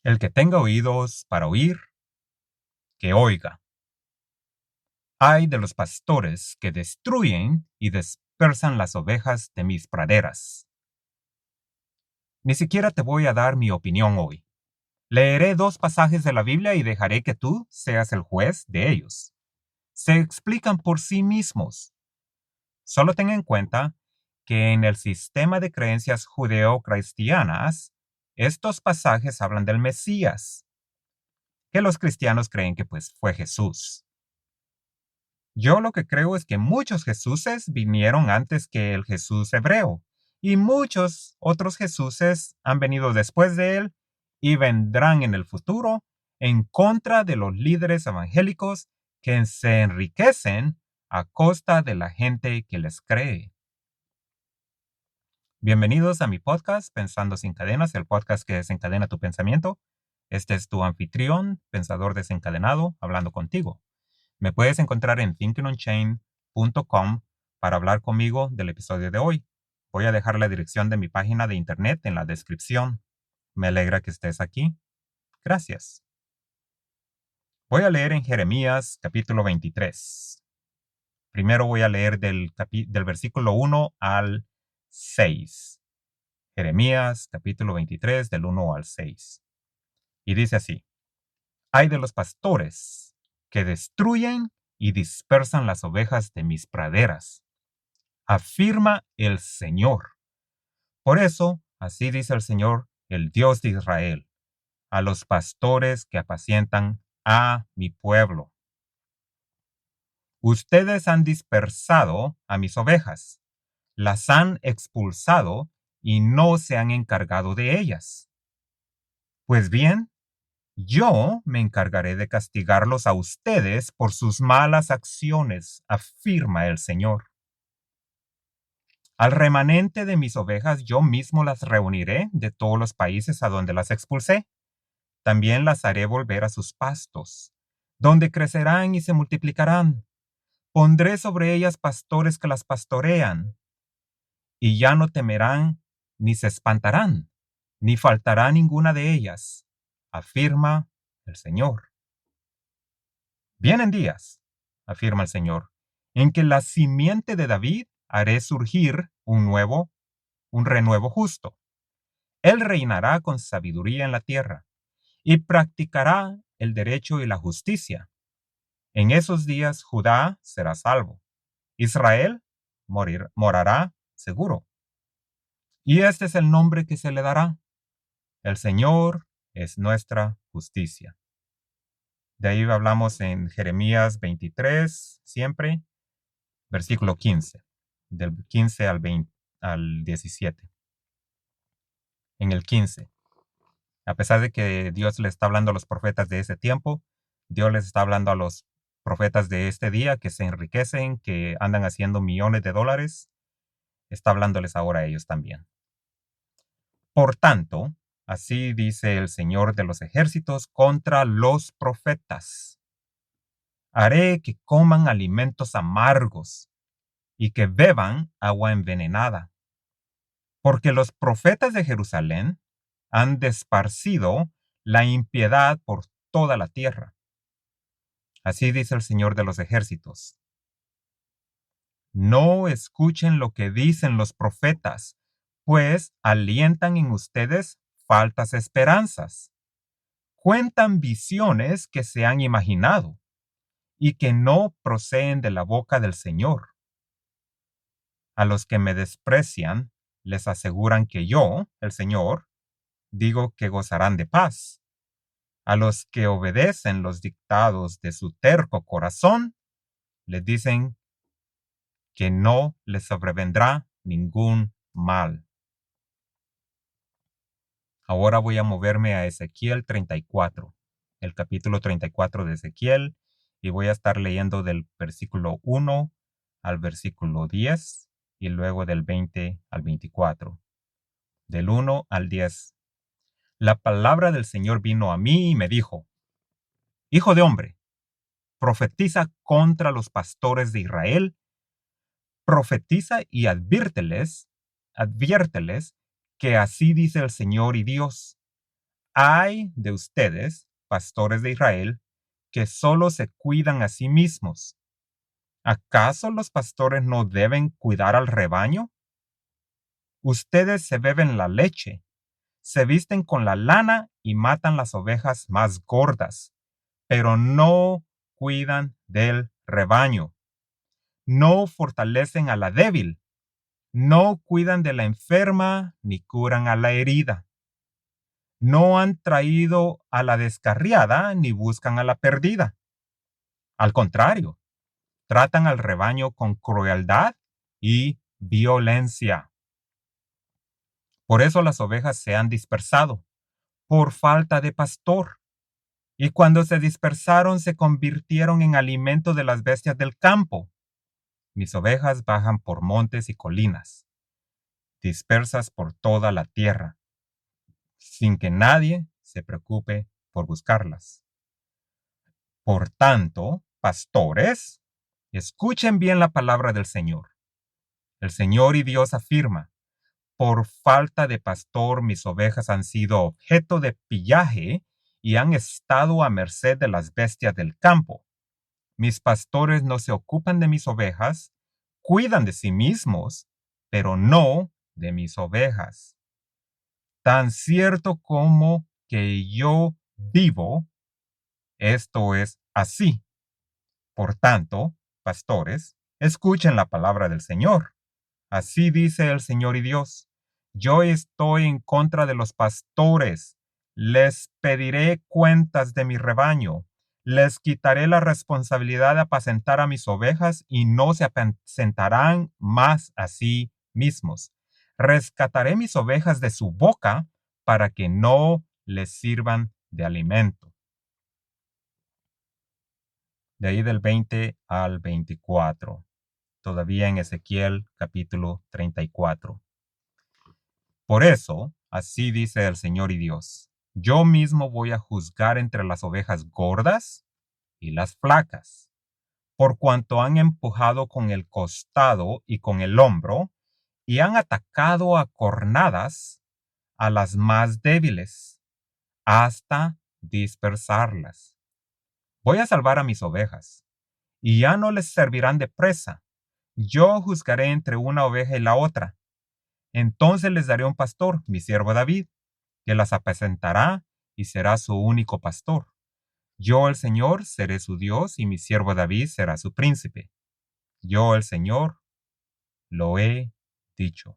El que tenga oídos para oír, que oiga. Ay de los pastores que destruyen y dispersan las ovejas de mis praderas. Ni siquiera te voy a dar mi opinión hoy. Leeré dos pasajes de la Biblia y dejaré que tú seas el juez de ellos. Se explican por sí mismos. Solo ten en cuenta que en el sistema de creencias judeo-cristianas, estos pasajes hablan del Mesías, que los cristianos creen que pues fue Jesús. Yo lo que creo es que muchos Jesuses vinieron antes que el Jesús hebreo, y muchos otros Jesuses han venido después de él y vendrán en el futuro en contra de los líderes evangélicos que se enriquecen a costa de la gente que les cree. Bienvenidos a mi podcast Pensando sin cadenas, el podcast que desencadena tu pensamiento. Este es tu anfitrión, pensador desencadenado, hablando contigo. Me puedes encontrar en thinkingonchain.com para hablar conmigo del episodio de hoy. Voy a dejar la dirección de mi página de internet en la descripción. Me alegra que estés aquí. Gracias. Voy a leer en Jeremías capítulo 23. Primero voy a leer del versículo 1 al 6. Jeremías capítulo 23 del 1 al 6. Y dice así: Ay de los pastores que destruyen y dispersan las ovejas de mis praderas, afirma el Señor. Por eso, así dice el Señor, el Dios de Israel, a los pastores que apacientan a mi pueblo. Ustedes han dispersado a mis ovejas, las han expulsado y no se han encargado de ellas. Pues bien, yo me encargaré de castigarlos a ustedes por sus malas acciones, afirma el Señor. Al remanente de mis ovejas yo mismo las reuniré de todos los países a donde las expulsé. También las haré volver a sus pastos, donde crecerán y se multiplicarán. Pondré sobre ellas pastores que las pastorean, y ya no temerán ni se espantarán, ni faltará ninguna de ellas, afirma el Señor. Vienen días, afirma el Señor, en que la simiente de David haré surgir un renuevo justo. Él reinará con sabiduría en la tierra y practicará el derecho y la justicia. En esos días Judá será salvo. Israel morará seguro. Y este es el nombre que se le dará: El Señor es nuestra justicia. De ahí hablamos en Jeremías 23, siempre, versículo 15, del 15 al 17. En el 15, a pesar de que Dios le está hablando a los profetas de ese tiempo, Dios les está hablando a los profetas de este día que se enriquecen, que andan haciendo millones de dólares, está hablándoles ahora a ellos también. Por tanto, así dice el Señor de los ejércitos contra los profetas: haré que coman alimentos amargos y que beban agua envenenada, porque los profetas de Jerusalén han desparcido la impiedad por toda la tierra. Así dice el Señor de los ejércitos: no escuchen lo que dicen los profetas, pues alientan en ustedes faltas esperanzas. Cuentan visiones que se han imaginado y que no proceden de la boca del Señor. A los que me desprecian les aseguran que yo, el Señor, digo que gozarán de paz. A los que obedecen los dictados de su terco corazón, les dicen que no les sobrevendrá ningún mal. Ahora voy a moverme a Ezequiel 34, el capítulo 34 de Ezequiel, y voy a estar leyendo del versículo 1 al versículo 10 y luego del 20 al 24. Del 1 al 10. La palabra del Señor vino a mí y me dijo: Hijo de hombre, profetiza contra los pastores de Israel, profetiza y adviérteles que así dice el Señor y Dios: Ay de ustedes, pastores de Israel, que solo se cuidan a sí mismos. ¿Acaso los pastores no deben cuidar al rebaño? Ustedes se beben la leche, se visten con la lana y matan las ovejas más gordas, pero no cuidan del rebaño. No fortalecen a la débil, no cuidan de la enferma ni curan a la herida. No han traído a la descarriada ni buscan a la perdida. Al contrario, tratan al rebaño con crueldad y violencia. Por eso las ovejas se han dispersado, por falta de pastor. Y cuando se dispersaron, se convirtieron en alimento de las bestias del campo. Mis ovejas bajan por montes y colinas, dispersas por toda la tierra, sin que nadie se preocupe por buscarlas. Por tanto, pastores, escuchen bien la palabra del Señor. El Señor y Dios afirma: por falta de pastor, mis ovejas han sido objeto de pillaje y han estado a merced de las bestias del campo. Mis pastores no se ocupan de mis ovejas, cuidan de sí mismos, pero no de mis ovejas. Tan cierto como que yo vivo, esto es así. Por tanto, pastores, escuchen la palabra del Señor. Así dice el Señor y Dios: yo estoy en contra de los pastores. Les pediré cuentas de mi rebaño. Les quitaré la responsabilidad de apacentar a mis ovejas y no se apacentarán más a sí mismos. Rescataré mis ovejas de su boca para que no les sirvan de alimento. De ahí del 20 al 24. Todavía en Ezequiel capítulo 34. Por eso, así dice el Señor y Dios: yo mismo voy a juzgar entre las ovejas gordas y las flacas, por cuanto han empujado con el costado y con el hombro, y han atacado a cornadas a las más débiles, hasta dispersarlas. Voy a salvar a mis ovejas, y ya no les servirán de presa. Yo juzgaré entre una oveja y la otra. Entonces les daré un pastor, mi siervo David, que las apacentará y será su único pastor. Yo, el Señor, seré su Dios y mi siervo David será su príncipe. Yo, el Señor, lo he dicho.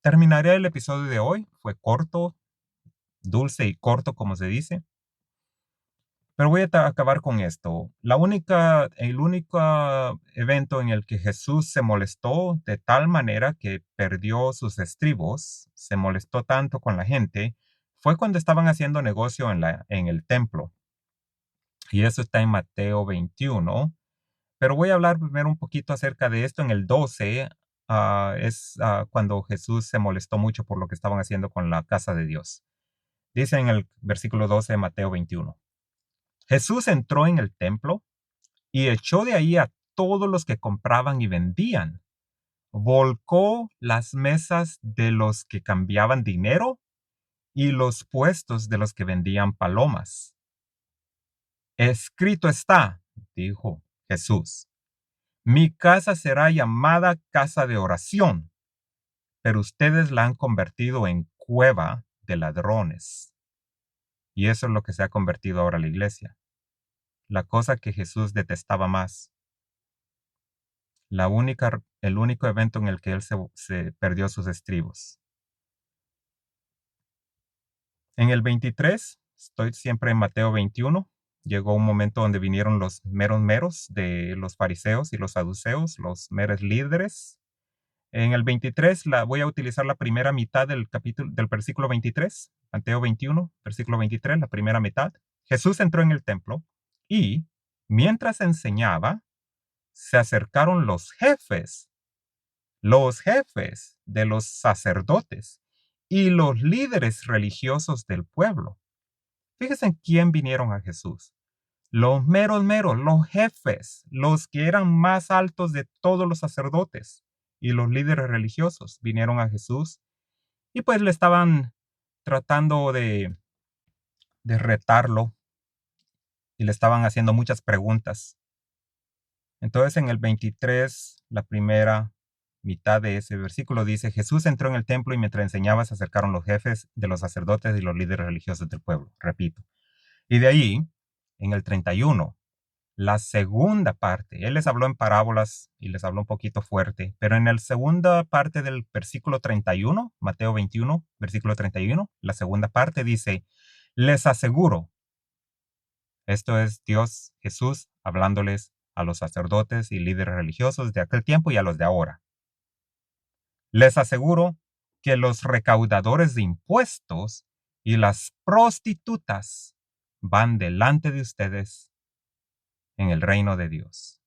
Terminaré el episodio de hoy. Fue corto, dulce y corto, como se dice. Pero voy a acabar con esto. El único evento en el que Jesús se molestó de tal manera que perdió sus estribos, se molestó tanto con la gente, fue cuando estaban haciendo negocio en el templo. Y eso está en Mateo 21. Pero voy a hablar primero un poquito acerca de esto en el 12. Es cuando Jesús se molestó mucho por lo que estaban haciendo con la casa de Dios. Dice en el versículo 12 de Mateo 21. Jesús entró en el templo y echó de ahí a todos los que compraban y vendían. Volcó las mesas de los que cambiaban dinero y los puestos de los que vendían palomas. Escrito está, dijo Jesús: mi casa será llamada casa de oración, pero ustedes la han convertido en cueva de ladrones. Y eso es lo que se ha convertido ahora la iglesia. La cosa que Jesús detestaba más. El único evento en el que él se perdió sus estribos. En el 23, estoy siempre en Mateo 21, llegó un momento donde vinieron los meros de los fariseos y los saduceos, los meros líderes. En el 23 voy a utilizar la primera mitad del versículo 23, Mateo 21, versículo 23, la primera mitad. Jesús entró en el templo y, mientras enseñaba, se acercaron los jefes de los sacerdotes y los líderes religiosos del pueblo. Fíjense en quién vinieron a Jesús. Los meros, los jefes, los que eran más altos de todos los sacerdotes y los líderes religiosos vinieron a Jesús y pues le estaban tratando de retarlo y le estaban haciendo muchas preguntas. Entonces en el 23, la primera mitad de ese versículo dice: Jesús entró en el templo y mientras enseñaba se acercaron los jefes de los sacerdotes y los líderes religiosos del pueblo. Repito. Y de ahí, en el 31, la segunda parte, él les habló en parábolas y les habló un poquito fuerte, pero en la segunda parte del versículo 31, Mateo 21, versículo 31, la segunda parte dice: les aseguro, esto es Dios, Jesús, hablándoles a los sacerdotes y líderes religiosos de aquel tiempo y a los de ahora. Les aseguro que los recaudadores de impuestos y las prostitutas van delante de ustedes en el reino de Dios.